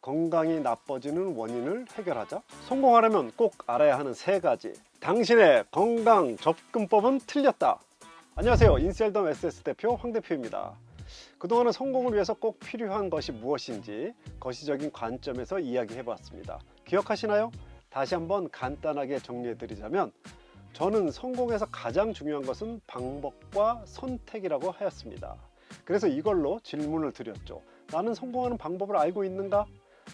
건강이 나빠지는 원인을 해결하자. 성공하려면 꼭 알아야 하는 3가지. 당신의 건강 접근법은 틀렸다. 안녕하세요, 인셀덤 SS 대표 황 대표입니다. 그동안은 성공을 위해서 꼭 필요한 것이 무엇인지 거시적인 관점에서 이야기해 봤습니다. 기억하시나요? 다시 한번 간단하게 정리해 드리자면, 저는 성공에서 가장 중요한 것은 방법과 선택이라고 하였습니다. 그래서 이걸로 질문을 드렸죠. 나는 성공하는 방법을 알고 있는가?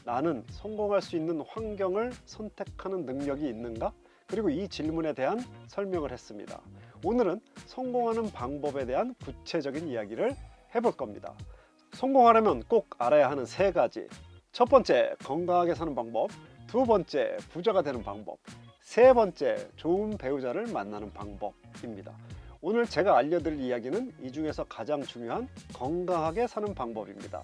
나는 성공할 수 있는 환경을 선택하는 능력이 있는가? 그리고 이 질문에 대한 설명을 했습니다. 오늘은 성공하는 방법에 대한 구체적인 이야기를 해볼 겁니다. 성공하려면 꼭 알아야 하는 3가지. 첫 번째, 건강하게 사는 방법. 두 번째, 부자가 되는 방법. 세 번째, 좋은 배우자를 만나는 방법입니다. 오늘 제가 알려드릴 이야기는 이 중에서 가장 중요한 건강하게 사는 방법입니다.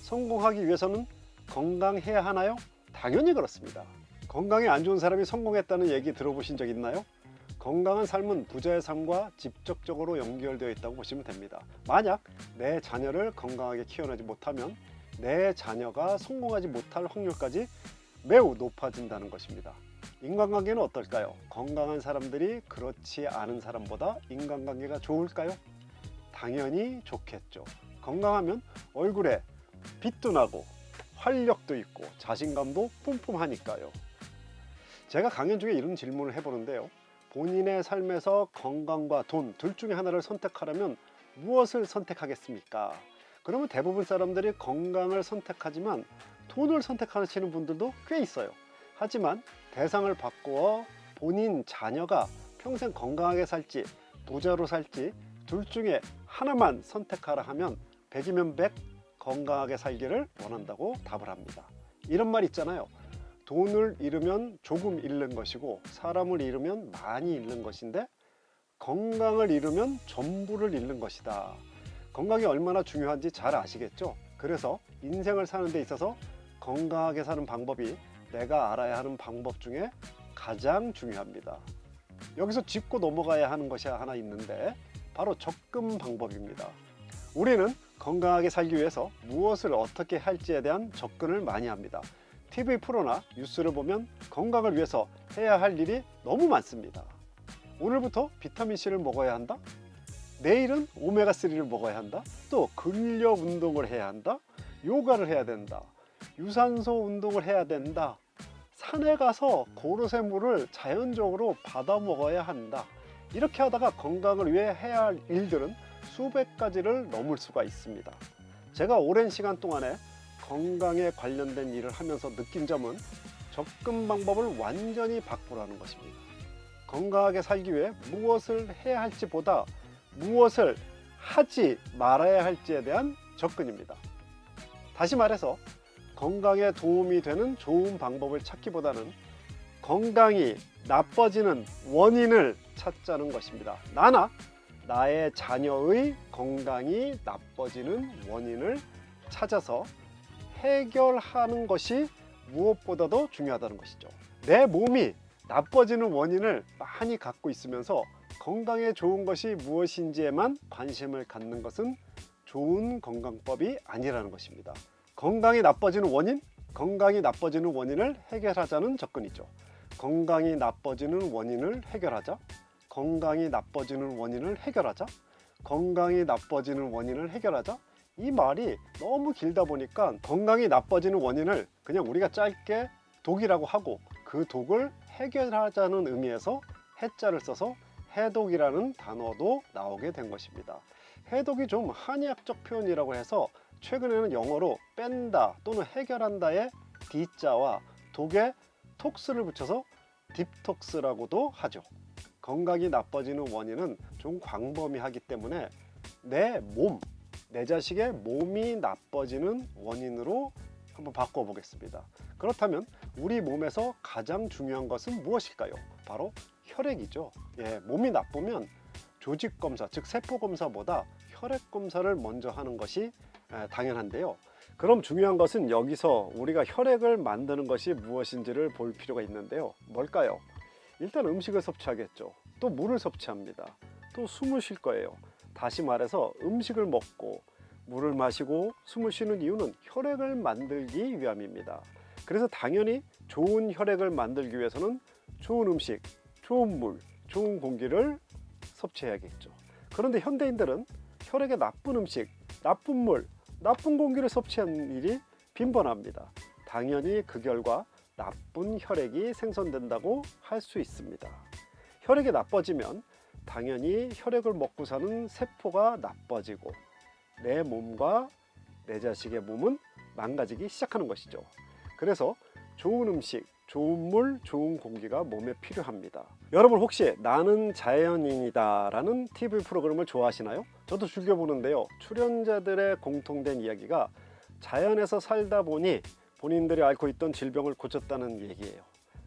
성공하기 위해서는 건강해야 하나요? 당연히 그렇습니다. 건강이 안 좋은 사람이 성공했다는 얘기 들어보신 적 있나요? 건강한 삶은 부자의 삶과 직접적으로 연결되어 있다고 보시면 됩니다. 만약 내 자녀를 건강하게 키워내지 못하면 내 자녀가 성공하지 못할 확률까지 매우 높아진다는 것입니다. 인간관계는 어떨까요? 건강한 사람들이 그렇지 않은 사람보다 인간관계가 좋을까요? 당연히 좋겠죠. 건강하면 얼굴에 빛도 나고 활력도 있고 자신감도 뿜뿜하니까요. 제가 강연 중에 이런 질문을 해보는데요. 본인의 삶에서 건강과 돈 둘 중에 하나를 선택하려면 무엇을 선택하겠습니까? 그러면 대부분 사람들이 건강을 선택하지만 돈을 선택하시는 분들도 꽤 있어요. 하지만 대상을 바꾸어 본인 자녀가 평생 건강하게 살지 부자로 살지 둘 중에 하나만 선택하라 하면 100이면 100 건강하게 살기를 원한다고 답을 합니다. 이런 말 있잖아요. 돈을 잃으면 조금 잃는 것이고 사람을 잃으면 많이 잃는 것인데 건강을 잃으면 전부를 잃는 것이다. 건강이 얼마나 중요한지 잘 아시겠죠? 그래서 인생을 사는 데 있어서 건강하게 사는 방법이 내가 알아야 하는 방법 중에 가장 중요합니다. 여기서 짚고 넘어가야 하는 것이 하나 있는데 바로 접근 방법입니다. 우리는 건강하게 살기 위해서 무엇을 어떻게 할지에 대한 접근을 많이 합니다. TV 프로나 뉴스를 보면 건강을 위해서 해야 할 일이 너무 많습니다. 오늘부터 비타민C를 먹어야 한다? 내일은 오메가3를 먹어야 한다? 또 근력 운동을 해야 한다? 요가를 해야 된다? 유산소 운동을 해야 된다? 산에 가서 고로쇠 물을 자연적으로 받아 먹어야 한다? 이렇게 하다가 건강을 위해 해야 할 일들은 수백 가지를 넘을 수가 있습니다. 제가 오랜 시간 동안에 건강에 관련된 일을 하면서 느낀 점은 접근 방법을 완전히 바꾸라는 것입니다. 건강하게 살기 위해 무엇을 해야 할지 보다 무엇을 하지 말아야 할지에 대한 접근입니다. 다시 말해서 건강에 도움이 되는 좋은 방법을 찾기보다는 건강이 나빠지는 원인을 찾자는 것입니다. 나의 자녀의 건강이 나빠지는 원인을 찾아서 해결하는 것이 무엇보다도 중요하다는 것이죠. 내 몸이 나빠지는 원인을 많이 갖고 있으면서 건강에 좋은 것이 무엇인지에만 관심을 갖는 것은 좋은 건강법이 아니라는 것입니다. 건강이 나빠지는 원인? 건강이 나빠지는 원인을 해결하자는 접근이죠. 건강이 나빠지는 원인을 해결하자. 건강이 나빠지는 원인을 해결하자. 건강이 나빠지는 원인을 해결하자. 이 말이 너무 길다 보니까 건강이 나빠지는 원인을 그냥 우리가 짧게 독이라고 하고 그 독을 해결하자는 의미에서 해자를 써서 해독이라는 단어도 나오게 된 것입니다. 해독이 좀 한의학적 표현이라고 해서 최근에는 영어로 뺀다 또는 해결한다의 D자와 독에 톡스를 붙여서 딥톡스라고도 하죠. 건강이 나빠지는 원인은 좀 광범위하기 때문에 내 자식의 몸이 나빠지는 원인으로 한번 바꿔보겠습니다. 그렇다면 우리 몸에서 가장 중요한 것은 무엇일까요? 바로 혈액이죠. 몸이 나쁘면 조직 검사, 즉 세포 검사보다 혈액 검사를 먼저 하는 것이 당연한데요. 그럼 중요한 것은 여기서 우리가 혈액을 만드는 것이 무엇인지를 볼 필요가 있는데요. 뭘까요? 일단 음식을 섭취하겠죠. 또 물을 섭취합니다. 또 숨을 쉴 거예요. 다시 말해서 음식을 먹고 물을 마시고 숨을 쉬는 이유는 혈액을 만들기 위함입니다. 그래서 당연히 좋은 혈액을 만들기 위해서는 좋은 음식, 좋은 물, 좋은 공기를 섭취해야겠죠. 그런데 현대인들은 혈액에 나쁜 음식, 나쁜 물, 나쁜 공기를 섭취하는 일이 빈번합니다. 당연히 그 결과 나쁜 혈액이 생성된다고 할 수 있습니다. 혈액이 나빠지면 당연히 혈액을 먹고 사는 세포가 나빠지고 내 몸과 내 자식의 몸은 망가지기 시작하는 것이죠. 그래서 좋은 음식, 좋은 물, 좋은 공기가 몸에 필요합니다. 여러분 혹시 나는 자연인이다 라는 TV 프로그램을 좋아하시나요? 저도 즐겨보는데요. 출연자들의 공통된 이야기가 자연에서 살다 보니 본인들이 앓고 있던 질병을 고쳤다는 얘기예요.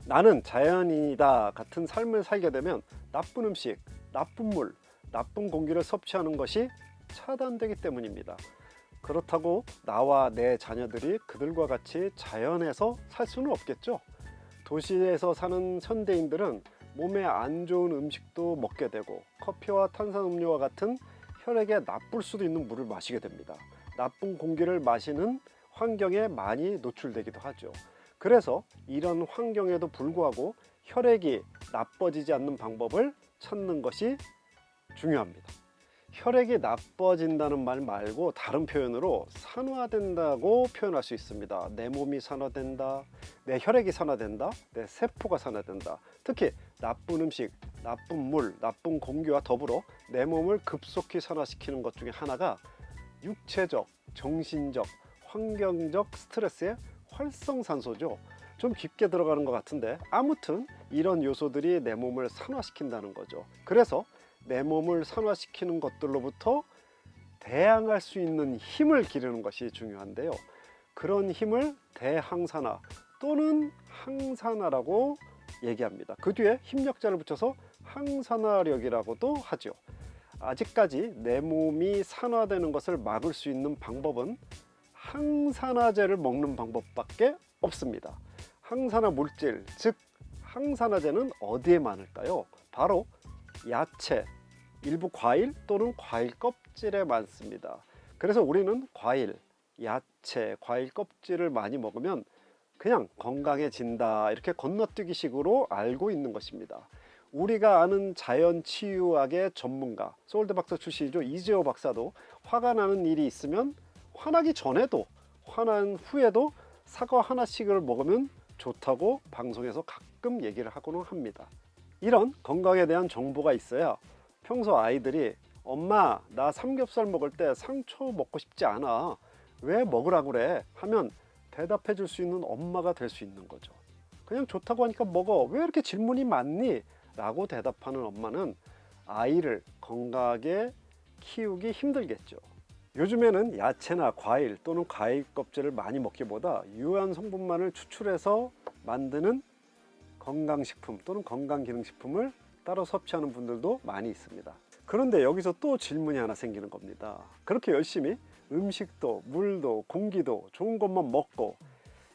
나는 자연인이다 같은 삶을 살게 되면 나쁜 음식, 나쁜 물, 나쁜 공기를 섭취하는 것이 차단되기 때문입니다. 그렇다고 나와 내 자녀들이 그들과 같이 자연에서 살 수는 없겠죠. 도시에서 사는 현대인들은 몸에 안 좋은 음식도 먹게 되고 커피와 탄산음료와 같은 혈액에 나쁠 수도 있는 물을 마시게 됩니다. 나쁜 공기를 마시는 환경에 많이 노출되기도 하죠. 그래서 이런 환경에도 불구하고 혈액이 나빠지지 않는 방법을 찾는 것이 중요합니다. 혈액이 나빠진다는 말 말고 다른 표현으로 산화된다고 표현할 수 있습니다. 내 몸이 산화된다, 내 혈액이 산화된다, 내 세포가 산화된다. 특히 나쁜 음식, 나쁜 물, 나쁜 공기와 더불어 내 몸을 급속히 산화시키는 것 중에 하나가 육체적, 정신적, 환경적 스트레스의 활성산소죠. 좀 깊게 들어가는 것 같은데 아무튼 이런 요소들이 내 몸을 산화시킨다는 거죠. 그래서 내 몸을 산화시키는 것들로부터 대항할 수 있는 힘을 기르는 것이 중요한데요. 그런 힘을 대항산화 또는 항산화라고 얘기합니다. 그 뒤에 힘력자를 붙여서 항산화력이라고도 하죠. 아직까지 내 몸이 산화되는 것을 막을 수 있는 방법은 항산화제를 먹는 방법밖에 없습니다. 항산화 물질, 즉 항산화제는 어디에 많을까요? 바로 야채, 일부 과일 또는 과일 껍질에 많습니다. 그래서 우리는 과일, 야채, 과일 껍질을 많이 먹으면 그냥 건강해진다 이렇게 건너뛰기 식으로 알고 있는 것입니다. 우리가 아는 자연치유학의 전문가 서울대 박사 출신이죠. 이재호 박사도 화가 나는 일이 있으면 화나기 전에도 화난 후에도 사과 하나씩을 먹으면 좋다고 방송에서 가끔 얘기를 하고는 합니다. 이런 건강에 대한 정보가 있어야 평소 아이들이 엄마 나 삼겹살 먹을 때 상추 먹고 싶지 않아 왜 먹으라고 그래 하면 대답해 줄 수 있는 엄마가 될 수 있는 거죠. 그냥 좋다고 하니까 먹어 왜 이렇게 질문이 많니? 라고 대답하는 엄마는 아이를 건강하게 키우기 힘들겠죠. 요즘에는 야채나 과일 또는 과일 껍질을 많이 먹기보다 유효한 성분만을 추출해서 만드는 건강식품 또는 건강기능식품을 따로 섭취하는 분들도 많이 있습니다. 그런데 여기서 또 질문이 하나 생기는 겁니다. 그렇게 열심히 음식도 물도 공기도 좋은 것만 먹고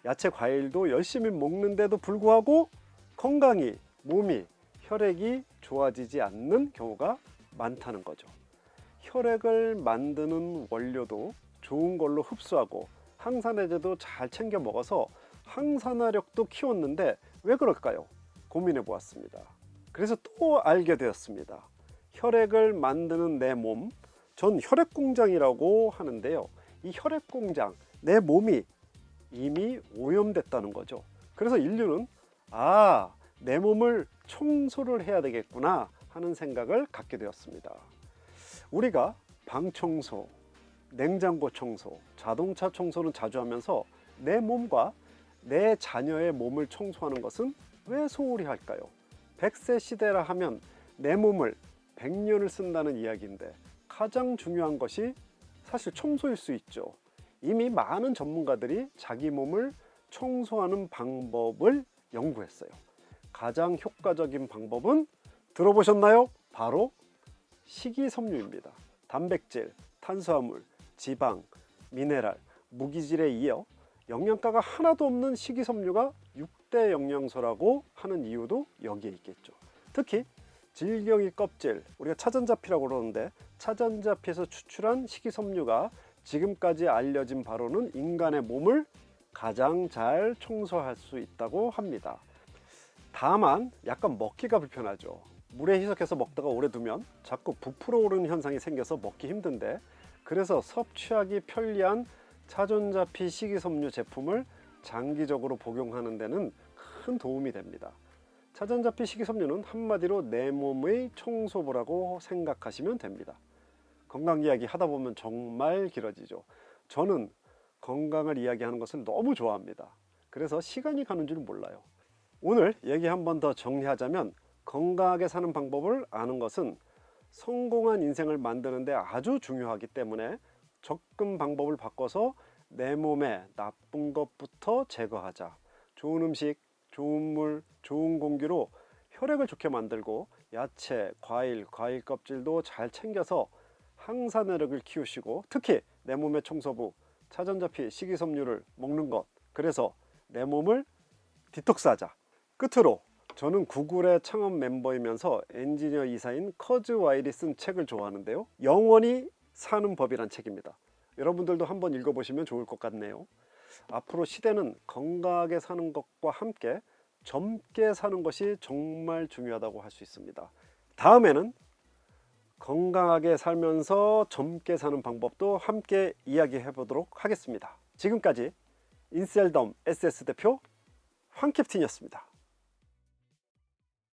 야채 과일도 열심히 먹는데도 불구하고 건강이 몸이 혈액이 좋아지지 않는 경우가 많다는 거죠. 혈액을 만드는 원료도 좋은 걸로 흡수하고 항산화제도 잘 챙겨 먹어서 항산화력도 키웠는데 왜 그럴까요? 고민해 보았습니다. 그래서 또 알게 되었습니다. 혈액을 만드는 내 몸, 전 혈액공장이라고 하는데요. 이 혈액공장, 내 몸이 이미 오염됐다는 거죠. 그래서 인류는 내 몸을 청소를 해야 되겠구나 하는 생각을 갖게 되었습니다. 우리가 방 청소, 냉장고 청소, 자동차 청소는 자주 하면서 내 몸과 내 자녀의 몸을 청소하는 것은 왜 소홀히 할까요? 100세 시대라 하면 내 몸을 100년을 쓴다는 이야기인데 가장 중요한 것이 사실 청소일 수 있죠. 이미 많은 전문가들이 자기 몸을 청소하는 방법을 연구했어요. 가장 효과적인 방법은 들어보셨나요? 바로 식이섬유입니다. 단백질, 탄수화물, 지방, 미네랄, 무기질에 이어 영양가가 하나도 없는 식이섬유가 6대 영양소라고 하는 이유도 여기에 있겠죠. 특히 질경이 껍질, 우리가 차전자피라고 그러는데 차전자피에서 추출한 식이섬유가 지금까지 알려진 바로는 인간의 몸을 가장 잘 청소할 수 있다고 합니다. 다만 약간 먹기가 불편하죠. 물에 희석해서 먹다가 오래 두면 자꾸 부풀어 오르는 현상이 생겨서 먹기 힘든데, 그래서 섭취하기 편리한 차전자피 식이섬유 제품을 장기적으로 복용하는 데는 큰 도움이 됩니다. 차전자피 식이섬유는 한마디로 내 몸의 청소부라고 생각하시면 됩니다. 건강 이야기 하다 보면 정말 길어지죠. 저는 건강을 이야기하는 것을 너무 좋아합니다. 그래서 시간이 가는 줄 몰라요. 오늘 얘기 한 번 더 정리하자면, 건강하게 사는 방법을 아는 것은 성공한 인생을 만드는 데 아주 중요하기 때문에 접근 방법을 바꿔서 내 몸에 나쁜 것부터 제거하자. 좋은 음식, 좋은 물, 좋은 공기로 혈액을 좋게 만들고, 야채, 과일 껍질도 잘 챙겨서 항산화력을 키우시고, 특히 내 몸의 청소부 차전자피 식이섬유를 먹는 것, 그래서 내 몸을 디톡스하자. 끝으로 저는 구글의 창업 멤버이면서 엔지니어 이사인 커즈 와일이 쓴 책을 좋아하는데요, 영원히 사는 법이란 책입니다. 여러분들도 한번 읽어보시면 좋을 것 같네요. 앞으로 시대는 건강하게 사는 것과 함께 젊게 사는 것이 정말 중요하다고 할 수 있습니다. 다음에는 건강하게 살면서 젊게 사는 방법도 함께 이야기해 보도록 하겠습니다. 지금까지 인셀덤 SS 대표 황캡틴이었습니다.